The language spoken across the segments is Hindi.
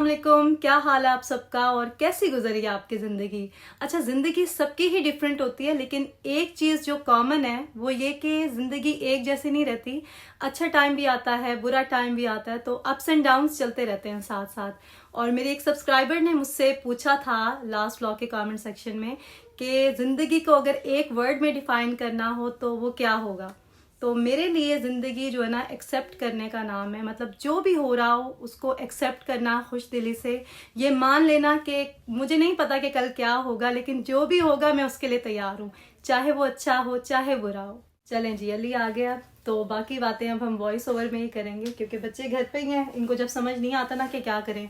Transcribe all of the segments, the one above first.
वालेकुम, क्या हाल है आप सबका और कैसी गुजरी आपकी ज़िंदगी। अच्छा, ज़िंदगी सबकी ही डिफरेंट होती है, लेकिन एक चीज़ जो कॉमन है वो ये कि ज़िंदगी एक जैसी नहीं रहती। अच्छा टाइम भी आता है, बुरा टाइम भी आता है, तो अप्स एंड डाउन्स चलते रहते हैं साथ साथ। और मेरे एक सब्सक्राइबर ने मुझसे पूछा था लास्ट व्लॉग के कमेंट सेक्शन में कि ज़िंदगी को अगर एक वर्ड में डिफाइन करना हो तो वो क्या होगा। तो मेरे लिए ज़िंदगी जो है ना, एक्सेप्ट करने का नाम है। मतलब जो भी हो रहा हो उसको एक्सेप्ट करना खुश दिली से। ये मान लेना कि मुझे नहीं पता कि कल क्या होगा, लेकिन जो भी होगा मैं उसके लिए तैयार हूँ, चाहे वो अच्छा हो चाहे बुरा हो। चलें जी, अली आ गया, तो बाकी बातें अब हम वॉइस ओवर में ही करेंगे क्योंकि बच्चे घर पे ही हैं। इनको जब समझ नहीं आता ना कि क्या करें,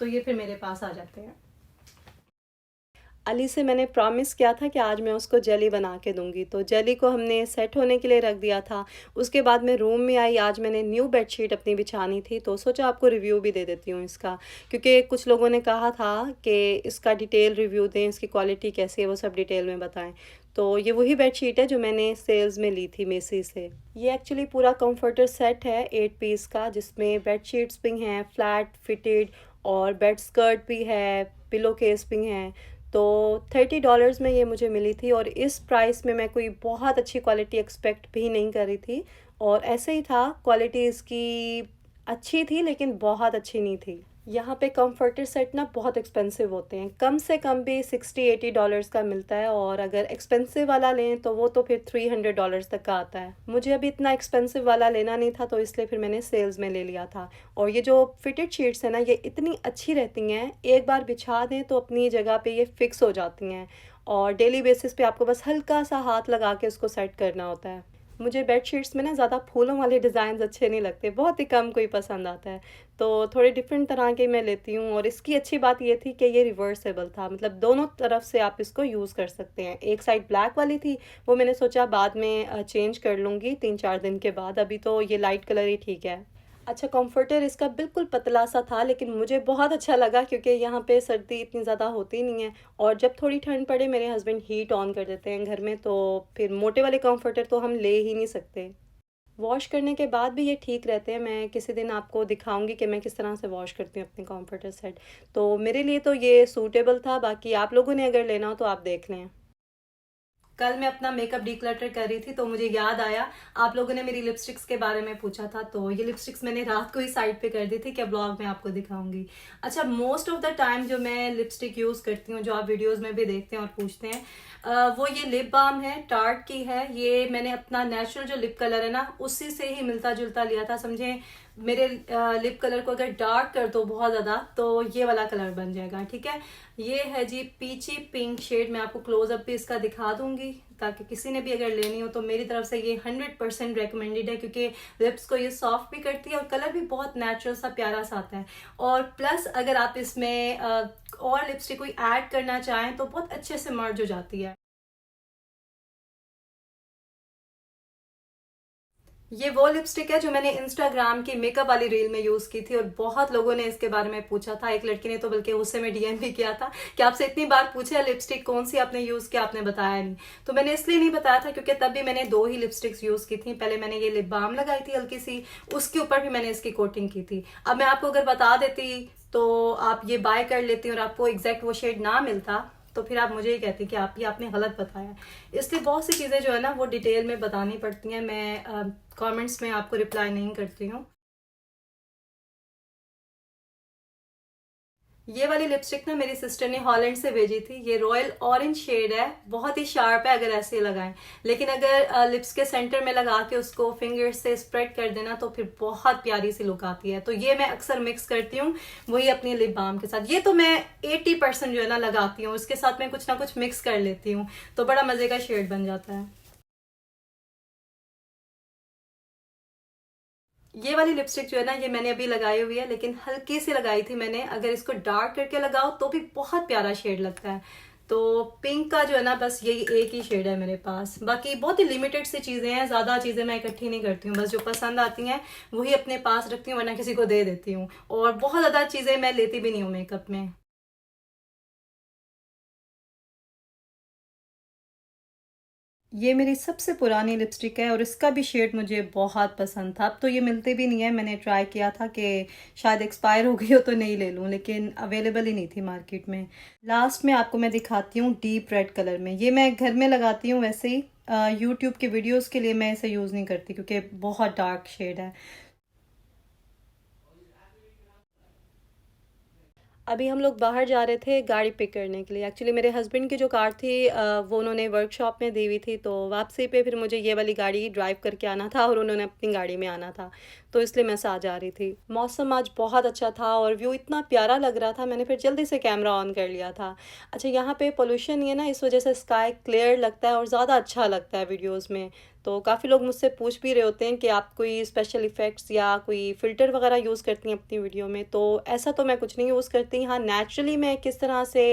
तो ये फिर मेरे पास आ जाते हैं। अली से मैंने प्रॉमिस किया था कि आज मैं उसको जेली बना के दूंगी, तो जेली को हमने सेट होने के लिए रख दिया था। उसके बाद मैं रूम में आई, आज मैंने न्यू बेडशीट अपनी बिछानी थी, तो सोचा आपको रिव्यू भी दे देती हूँ इसका, क्योंकि कुछ लोगों ने कहा था कि इसका डिटेल रिव्यू दें, इसकी क्वालिटी कैसी है वो सब डिटेल में बताएं। तो ये वही बेडशीट है जो मैंने सेल्स में ली थी मेसी से। ये एक्चुअली पूरा कंफर्टर सेट है 8 पीस का, जिसमें बेडशीट्स भी हैं फ्लैट फिटेड, और बेड स्कर्ट भी है, पिलो केस भी हैं। तो $30 में ये मुझे मिली थी, और इस प्राइस में मैं कोई बहुत अच्छी क्वालिटी एक्सपेक्ट भी नहीं कर रही थी। और ऐसे ही था, क्वालिटी इसकी अच्छी थी लेकिन बहुत अच्छी नहीं थी। यहाँ पे कंफर्टर सेट ना बहुत एक्सपेंसिव होते हैं, कम से कम भी $60-80 का मिलता है, और अगर एक्सपेंसिव वाला लें तो वो तो फिर $300 तक का आता है। मुझे अभी इतना एक्सपेंसिव वाला लेना नहीं था, तो इसलिए फिर मैंने सेल्स में ले लिया था। और ये जो फिटेड शीट्स है ना, ये इतनी अच्छी रहती हैं, एक बार बिछा दें तो अपनी जगह पे ये फिक्स हो जाती हैं, और डेली बेसिस पे आपको बस हल्का सा हाथ लगा के उसको सेट करना होता है। मुझे बेडशीट्स में ना ज़्यादा फूलों वाले डिज़ाइन अच्छे नहीं लगते, बहुत ही कम कोई पसंद आता है, तो थोड़े डिफरेंट तरह के मैं लेती हूँ। और इसकी अच्छी बात ये थी कि ये रिवर्सेबल था, मतलब दोनों तरफ से आप इसको यूज़ कर सकते हैं। एक साइड ब्लैक वाली थी, वो मैंने सोचा बाद में चेंज कर लूँगी 3-4 दिन के बाद, अभी तो ये लाइट कलर ही ठीक है। अच्छा, कंफर्टर इसका बिल्कुल पतला सा था, लेकिन मुझे बहुत अच्छा लगा क्योंकि यहाँ पे सर्दी इतनी ज़्यादा होती नहीं है, और जब थोड़ी ठंड पड़े मेरे हस्बैंड हीट ऑन कर देते हैं घर में, तो फिर मोटे वाले कंफर्टर तो हम ले ही नहीं सकते। वॉश करने के बाद भी ये ठीक रहते हैं। मैं किसी दिन आपको दिखाऊंगी कि मैं किस तरह से वॉश करती हूँ अपने कंफर्टर सेट। तो मेरे लिए तो ये सूटेबल था, बाकी आप लोगों ने अगर लेना हो तो आप देख लें। कल मैं अपना मेकअप डिक्लटर कर रही थी, तो मुझे याद आया आप लोगों ने मेरी लिपस्टिक्स के बारे में पूछा था, तो ये लिपस्टिक्स मैंने रात को ही साइड पे कर दी थी कि ब्लॉग में आपको दिखाऊंगी। अच्छा, मोस्ट ऑफ द टाइम जो मैं लिपस्टिक यूज़ करती हूँ, जो आप वीडियोस में भी देखते हैं और पूछते हैं, वो ये लिप बाम है, टार्ट की है। ये मैंने अपना नेचुरल जो लिप कलर है ना, उसी से ही मिलता जुलता लिया था। समझे, मेरे लिप कलर को अगर डार्क कर दो बहुत ज़्यादा तो ये वाला कलर बन जाएगा, ठीक है। ये है जी पीची पिंक शेड, मैं आपको क्लोजअप भी इसका दिखा दूंगी, ताकि किसी ने भी अगर लेनी हो तो मेरी तरफ से ये 100% रेकमेंडेड है, क्योंकि लिप्स को ये सॉफ्ट भी करती है और कलर भी बहुत नेचुरल सा प्यारा सा आता है। और प्लस अगर आप इसमें और लिपस्टिक कोई ऐड करना चाहें तो बहुत अच्छे से मर्ज हो जाती है। ये वो लिपस्टिक है जो मैंने इंस्टाग्राम की मेकअप वाली रील में यूज की थी, और बहुत लोगों ने इसके बारे में पूछा था। एक लड़की ने तो बल्कि उससे मैं डीएम भी किया था कि आपसे इतनी बार पूछा है लिपस्टिक कौन सी आपने यूज किया, आपने बताया नहीं। तो मैंने इसलिए नहीं बताया था क्योंकि तब भी मैंने 2 ही लिपस्टिक्स यूज की थी। पहले मैंने ये लिप बाम लगाई थी हल्की सी, उसके ऊपर भी मैंने इसकी कोटिंग की थी। अब मैं आपको अगर बता देती तो आप ये बाय कर लेती और आपको एग्जैक्ट वो शेड ना मिलता, तो फिर आप मुझे ही कहती कि आप ये आपने गलत बताया। इसलिए बहुत सी चीज़ें जो है ना वो डिटेल में बतानी पड़ती हैं। मैं कमेंट्स में आपको रिप्लाई नहीं करती हूँ। ये वाली लिपस्टिक ना मेरी सिस्टर ने हॉलैंड से भेजी थी। ये रॉयल ऑरेंज शेड है, बहुत ही शार्प है अगर ऐसे लगाएं, लेकिन अगर लिप्स के सेंटर में लगा के उसको फिंगर से स्प्रेड कर देना तो फिर बहुत प्यारी सी लुक आती है। तो ये मैं अक्सर मिक्स करती हूँ वही अपनी लिप बाम के साथ। ये तो मैं 80% जो है ना लगाती हूँ, उसके साथ मैं कुछ ना कुछ मिक्स कर लेती हूँ, तो बड़ा मजे का शेड बन जाता है। ये वाली लिपस्टिक जो है ना, ये मैंने अभी लगाई हुई है, लेकिन हल्की सी लगाई थी मैंने। अगर इसको डार्क करके लगाओ तो भी बहुत प्यारा शेड लगता है। तो पिंक का जो है ना, बस यही एक ही शेड है मेरे पास। बाकी बहुत ही लिमिटेड सी चीज़ें हैं, ज़्यादा चीज़ें मैं इकट्ठी नहीं करती हूँ, बस जो पसंद आती हैं वही अपने पास रखती हूँ, वरना किसी को दे देती हूँ। और बहुत ज़्यादा चीज़ें मैं लेती भी नहीं हूँ मेकअप में। ये मेरी सबसे पुरानी लिपस्टिक है और इसका भी शेड मुझे बहुत पसंद था। अब तो ये मिलते भी नहीं है, मैंने ट्राई किया था कि शायद एक्सपायर हो गई हो तो नहीं ले लूँ, लेकिन अवेलेबल ही नहीं थी मार्केट में। लास्ट में आपको मैं दिखाती हूँ डीप रेड कलर में। ये मैं घर में लगाती हूँ वैसे ही, यूट्यूब के वीडियोस के लिए मैं इसे यूज़ नहीं करती क्योंकि बहुत डार्क शेड है। अभी हम लोग बाहर जा रहे थे गाड़ी पिक करने के लिए। एक्चुअली मेरे हस्बैंड की जो कार थी वो उन्होंने वर्कशॉप में दी हुई थी, तो वापसी पे फिर मुझे ये वाली गाड़ी ड्राइव करके आना था और उन्होंने अपनी गाड़ी में आना था, तो इसलिए मैं साथ जा रही थी। मौसम आज बहुत अच्छा था और व्यू इतना प्यारा लग रहा था, मैंने फिर जल्दी से कैमरा ऑन कर लिया था। अच्छा, यहाँ पे पोल्यूशन नहीं है ना, इस वजह से स्काई क्लियर लगता है और ज़्यादा अच्छा लगता है वीडियोज़ में। तो काफ़ी लोग मुझसे पूछ भी रहे होते हैं कि आप कोई स्पेशल इफ़ेक्ट्स या कोई फ़िल्टर वगैरह यूज़ करती हैं अपनी वीडियो में, तो ऐसा तो मैं कुछ नहीं यूज़ करती। हाँ, नेचुरली मैं किस तरह से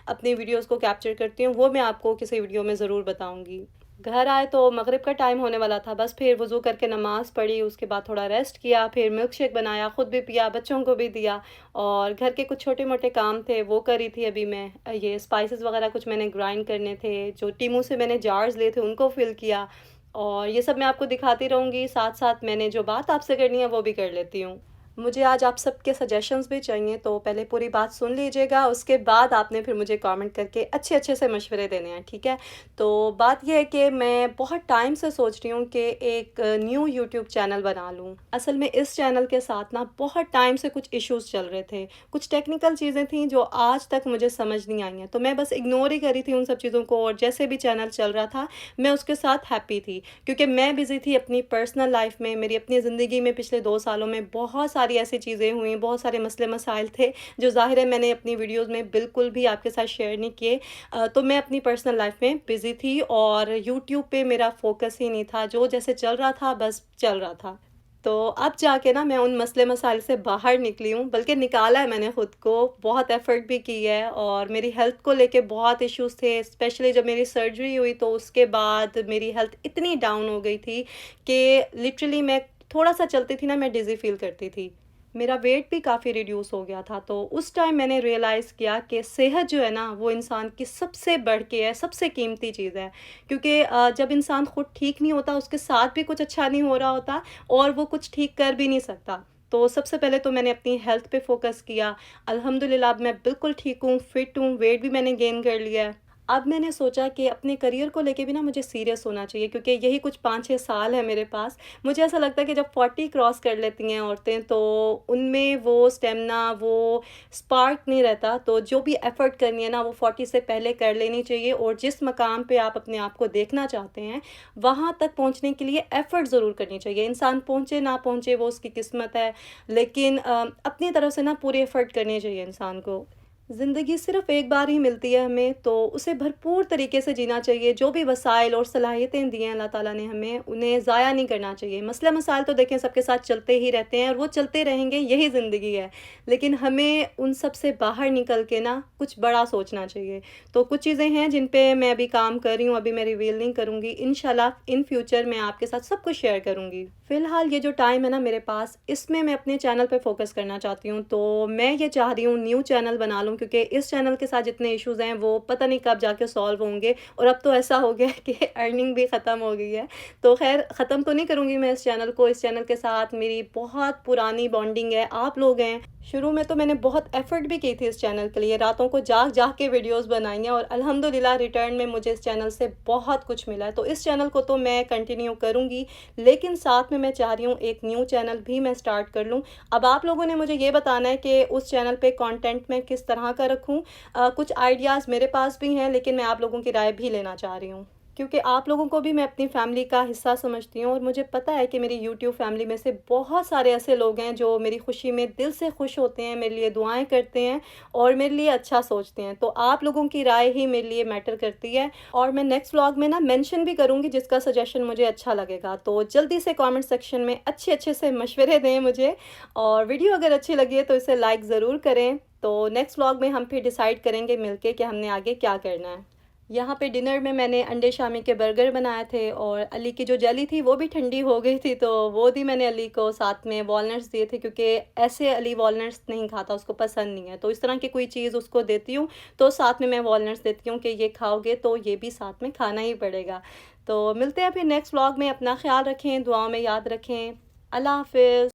अपनी वीडियोज़ को कैप्चर करती हूँ, वो मैं आपको किसी वीडियो में ज़रूर बताऊँगी। घर आए तो मगरिब का टाइम होने वाला था, बस फिर वज़ू करके नमाज़ पढ़ी, उसके बाद थोड़ा रेस्ट किया, फिर मिल्क शेक बनाया, ख़ुद भी पिया, बच्चों को भी दिया और घर के कुछ छोटे-मोटे काम थे वो करी थी अभी मैं। ये स्पाइसेस वगैरह कुछ मैंने ग्राइंड करने थे, जो टीमू से मैंने जार्स लिए थे उनको फ़िल किया और ये सब मैं आपको दिखाती रहूँगी, साथ-साथ मैंने जो बात आपसे करनी है वो भी कर लेती हूँ। मुझे आज आप सबके सजेशंस भी चाहिए, तो पहले पूरी बात सुन लीजिएगा, उसके बाद आपने फिर मुझे कमेंट करके अच्छे-अच्छे से मशवरे देने हैं, ठीक है? तो बात ये है कि मैं बहुत टाइम से सोच रही हूँ कि एक न्यू यूट्यूब चैनल बना लूँ। असल में इस चैनल के साथ ना बहुत टाइम से कुछ इश्यूज़ चल रहे थे, कुछ टेक्निकल चीज़ें थीं जो आज तक मुझे समझ नहीं आई हैं, तो मैं बस इग्नोर ही कर रही थी उन सब चीज़ों को और जैसे भी चैनल चल रहा था, मैं उसके साथ हैप्पी थी। क्योंकि मैं बिज़ी थी अपनी पर्सनल लाइफ़ में, मेरी अपनी ज़िंदगी में पिछले 2 सालों में बहुत सारी ऐसी चीज़ें हुई, बहुत सारे मसले-मसाइल थे, जो ज़ाहिर है मैंने अपनी वीडियोज़ में बिल्कुल भी आपके साथ शेयर नहीं किए। तो मैं अपनी पर्सनल लाइफ़ में बिज़ी थी और यूट्यूब पे मेरा फ़ोकस ही नहीं था, जो जैसे चल रहा था, बस चल रहा था। तो अब जाके ना मैं उन मसले-मसाइल से बाहर निकली हूँ, बल्कि निकाला है मैंने खुद को, बहुत एफ़र्ट भी की है और मेरी हेल्थ को लेके बहुत इश्यूज़ थे, स्पेशली जब मेरी सर्जरी हुई तो उसके बाद मेरी हेल्थ इतनी डाउन हो गई थी कि लिटरली मैं थोड़ा-सा चलती थी ना, मैं डिज़ी फ़ील करती थी। मेरा वेट भी काफ़ी रिड्यूस हो गया था, तो उस टाइम मैंने रियलाइज़ किया कि सेहत जो है ना, वो इंसान की सबसे बढ़ के है, सबसे कीमती चीज़ है। क्योंकि जब इंसान खुद ठीक नहीं होता, उसके साथ भी कुछ अच्छा नहीं हो रहा होता और वो कुछ ठीक कर भी नहीं सकता। तो सबसे पहले तो मैंने अपनी हेल्थ पे फ़ोकस किया। अल्हम्दुलिल्लाह अब मैं बिल्कुल ठीक हूँ, फ़िट हूँ, वेट भी मैंने गेन कर लिया है। अब मैंने सोचा कि अपने करियर को लेके भी ना मुझे सीरियस होना चाहिए, क्योंकि यही कुछ 5-6 साल है मेरे पास। मुझे ऐसा लगता है कि जब 40 क्रॉस कर लेती हैं औरतें, तो उनमें वो स्टेमिना, वो स्पार्क नहीं रहता, तो जो भी एफ़र्ट करनी है ना, वो 40 से पहले कर लेनी चाहिए और जिस मकाम पे आप अपने आप को देखना चाहते हैं, वहाँ तक पहुँचने के लिए एफ़र्ट ज़रूर करनी चाहिए। इंसान पहुँचे ना पहुँचे वो उसकी किस्मत है, लेकिन अपनी तरफ से ना पूरी एफ़र्ट करनी चाहिए इंसान को। ज़िंदगी सिर्फ़ एक बार ही मिलती है हमें, तो उसे भरपूर तरीके से जीना चाहिए। जो भी वसाइल और सलाहियतें दी हैं अल्लाह ताला ने हमें, उन्हें ज़ाया नहीं करना चाहिए। मसले-मसाइल तो देखें सबके साथ चलते ही रहते हैं और वो चलते रहेंगे, यही ज़िंदगी है। लेकिन हमें उन सब से बाहर निकल के ना कुछ बड़ा सोचना चाहिए। तो कुछ चीज़ें हैं जिन पे मैं अभी काम कर रही हूँ, अभी मैं रिवील नहीं करूँगी। इंशाल्लाह इन फ्यूचर मैं आपके साथ सब कुछ शेयर करूँगी। फ़िलहाल ये जो टाइम है ना मेरे पास, इसमें मैं अपने चैनल पे फ़ोकस करना चाहती हूँ। तो मैं ये चाह रही हूँ न्यू चैनल बना लूँ, क्योंकि इस चैनल के साथ जितने इश्यूज़ हैं वो पता नहीं कब जाके सॉल्व होंगे और अब तो ऐसा हो गया है कि अर्निंग भी ख़त्म हो गई है। तो ख़ैर ख़त्म तो नहीं करूँगी मैं इस चैनल को, इस चैनल के साथ मेरी बहुत पुरानी बॉन्डिंग है, आप लोग हैं। शुरू में तो मैंने बहुत एफ़र्ट भी की थी इस चैनल के लिए, रातों को जाग-जाग के वीडियोज़ बनाई हैं और अल्हम्दुलिल्लाह रिटर्न में मुझे इस चैनल से बहुत कुछ मिला है। तो इस चैनल को तो मैं कंटिन्यू करूँगी, लेकिन साथ में मैं चाह रही हूँ एक न्यू चैनल भी मैं स्टार्ट कर लूँ। अब आप लोगों ने मुझे ये बताना है कि उस चैनल पे कंटेंट मैं किस तरह का रखूँ। कुछ आइडियाज़ मेरे पास भी हैं, लेकिन मैं आप लोगों की राय भी लेना चाह रही हूँ। क्योंकि आप लोगों को भी मैं अपनी फैमिली का हिस्सा समझती हूँ और मुझे पता है कि मेरी यूट्यूब फैमिली में से बहुत सारे ऐसे लोग हैं जो मेरी खुशी में दिल से खुश होते हैं, मेरे लिए दुआएँ करते हैं और मेरे लिए अच्छा सोचते हैं। तो आप लोगों की राय ही मेरे लिए मैटर करती है और मैं नेक्स्ट व्लॉग में ना मेंशन भी करूँगी जिसका सजेशन मुझे अच्छा लगेगा। तो जल्दी से कमेंट सेक्शन में अच्छे-अच्छे से मशवरे दें मुझे और वीडियो अगर अच्छी लगी है तो इसे लाइक ज़रूर करें। तो नेक्स्ट व्लॉग में हम फिर डिसाइड करेंगे मिलके कि हमने आगे क्या करना है। यहाँ पे डिनर में मैंने अंडे शामी के बर्गर बनाए थे और अली की जो जेली थी वो भी ठंडी हो गई थी, तो वो दी मैंने अली को। साथ में वॉलनट्स दिए थे, क्योंकि ऐसे अली वॉलनट्स नहीं खाता, उसको पसंद नहीं है। तो इस तरह की कोई चीज़ उसको देती हूँ तो साथ में मैं वॉलनट्स देती हूँ कि ये खाओगे तो ये भी साथ में खाना ही पड़ेगा। तो मिलते हैं फिर नेक्स्ट व्लॉग में। अपना ख्याल रखें, दुआओं में याद रखें। अल्लाह हाफ़िज़।